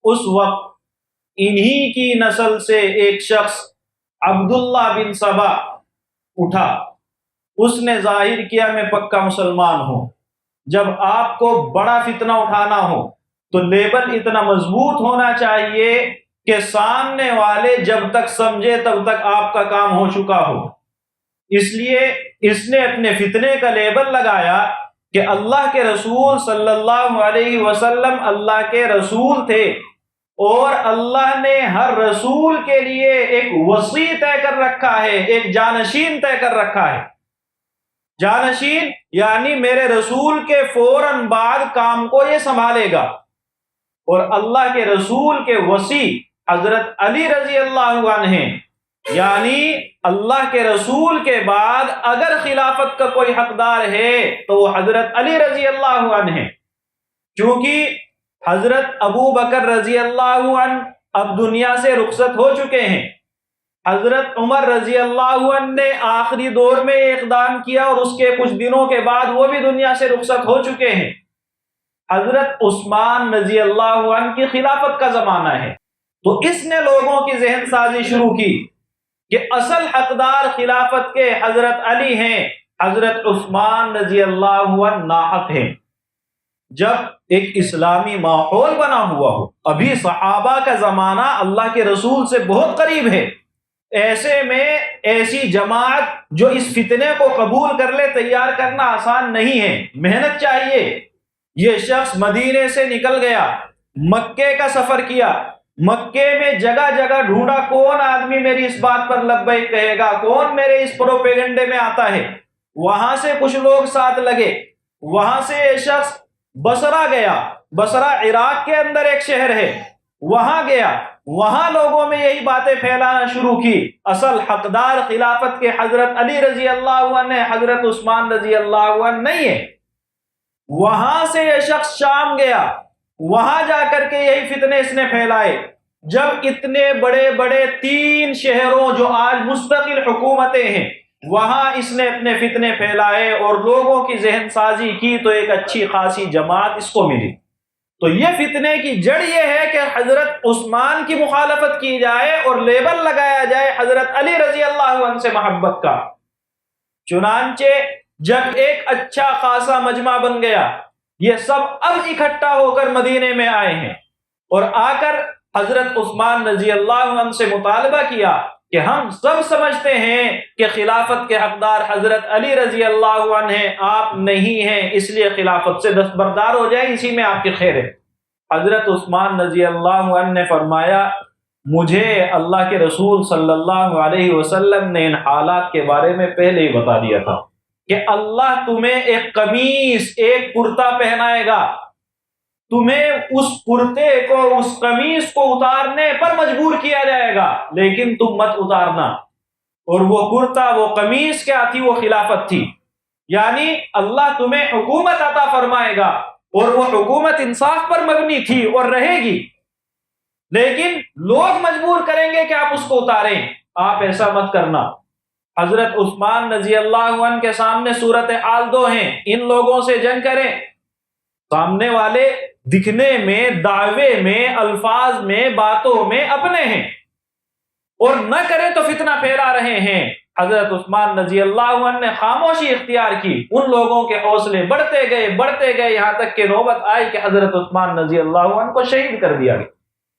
اس وقت انہی کی نسل سے ایک شخص عبداللہ بن سبا اٹھا، اس نے ظاہر کیا میں پکا مسلمان ہوں۔ جب آپ کو بڑا فتنہ اٹھانا ہو تو لیبل اتنا مضبوط ہونا چاہیے کہ سامنے والے جب تک سمجھے تب تک آپ کا کام ہو چکا ہو۔ اس لیے اس نے اپنے فتنے کا لیبل لگایا کہ اللہ کے رسول صلی اللہ علیہ وسلم اللہ کے رسول تھے، اور اللہ نے ہر رسول کے لیے ایک وصی طے کر رکھا ہے، ایک جانشین طے کر رکھا ہے۔ جانشین یعنی میرے رسول کے فوراً بعد کام کو یہ سنبھالے گا، اور اللہ کے رسول کے وصی حضرت علی رضی اللہ عنہ ہیں، یعنی اللہ کے رسول کے بعد اگر خلافت کا کوئی حقدار ہے تو وہ حضرت علی رضی اللہ عنہ ہیں۔ چونکہ حضرت ابو بکر رضی اللہ عنہ اب دنیا سے رخصت ہو چکے ہیں، حضرت عمر رضی اللہ عنہ نے آخری دور میں اقدام کیا اور اس کے کچھ دنوں کے بعد وہ بھی دنیا سے رخصت ہو چکے ہیں، حضرت عثمان رضی اللہ عنہ کی خلافت کا زمانہ ہے۔ تو اس نے لوگوں کی ذہن سازی شروع کی کہ اصل حقدار خلافت کے حضرت علی ہیں، حضرت عثمان رضی اللہ عنہ ناحق ہیں۔ جب ایک اسلامی ماحول بنا ہوا ہو، ابھی صحابہ کا زمانہ اللہ کے رسول سے بہت قریب ہے، ایسے میں ایسی جماعت جو اس فتنے کو قبول کر لے تیار کرنا آسان نہیں ہے، محنت چاہیے۔ یہ شخص مدینے سے نکل گیا، مکے کا سفر کیا، مکے میں جگہ جگہ ڈھونڈا کون آدمی میری اس بات پر لبیک کہے گا، کون میرے اس پروپیگنڈے میں آتا ہے۔ وہاں سے کچھ لوگ ساتھ لگے، وہاں سے یہ شخص بصرہ گیا، بصرہ عراق کے اندر ایک شہر ہے، وہاں گیا، وہاں لوگوں میں یہی باتیں پھیلانا شروع کی، اصل حقدار خلافت کے حضرت علی رضی اللہ عنہ، حضرت عثمان رضی اللہ عنہ نہیں ہے۔ وہاں سے یہ شخص شام گیا، وہاں جا کر کے یہی فتنے اس نے پھیلائے۔ جب اتنے بڑے بڑے 3 شہروں جو آج مستقل حکومتیں ہیں وہاں اس نے اپنے فتنے پھیلائے اور لوگوں کی ذہن سازی کی تو ایک اچھی خاصی جماعت اس کو ملی۔ تو یہ فتنے کی جڑ یہ ہے کہ حضرت عثمان کی مخالفت کی جائے اور لیبل لگایا جائے حضرت علی رضی اللہ عنہ سے محبت کا۔ چنانچہ جب ایک اچھا خاصا مجمع بن گیا، یہ سب اب اکٹھا ہو کر مدینے میں آئے ہیں اور آ کر حضرت عثمان رضی اللہ عنہ سے مطالبہ کیا کہ ہم سب سمجھتے ہیں کہ خلافت کے حقدار حضرت علی رضی اللہ عنہ ہیں، آپ نہیں ہیں، اس لیے خلافت سے دستبردار ہو جائے، اسی میں آپ کی خیر ہے۔ حضرت عثمان رضی اللہ عنہ نے فرمایا مجھے اللہ کے رسول صلی اللہ علیہ وسلم نے ان حالات کے بارے میں پہلے ہی بتا دیا تھا کہ اللہ تمہیں ایک قمیص، ایک کرتا پہنائے گا، تمہیں اس کرتے کو، اس قمیص کو اتارنے پر مجبور کیا جائے گا، لیکن تم مت اتارنا۔ اور وہ کرتا، وہ قمیص کیا تھی؟ وہ خلافت تھی، یعنی اللہ تمہیں حکومت عطا فرمائے گا، اور وہ حکومت انصاف پر مبنی تھی اور رہے گی، لیکن لوگ مجبور کریں گے کہ آپ اس کو اتاریں، آپ ایسا مت کرنا۔ حضرت عثمان رضی اللہ عنہ کے سامنے صورتحال 2 ہیں، ان لوگوں سے جنگ کریں، سامنے والے دکھنے میں، دعوے میں، الفاظ میں، باتوں میں اپنے ہیں، اور نہ کریں تو فتنہ پھیلا رہے ہیں۔ حضرت عثمان رضی اللہ عنہ نے خاموشی اختیار کی، ان لوگوں کے حوصلے بڑھتے گئے، یہاں تک کہ نوبت آئی کہ حضرت عثمان رضی اللہ عنہ کو شہید کر دیا گیا۔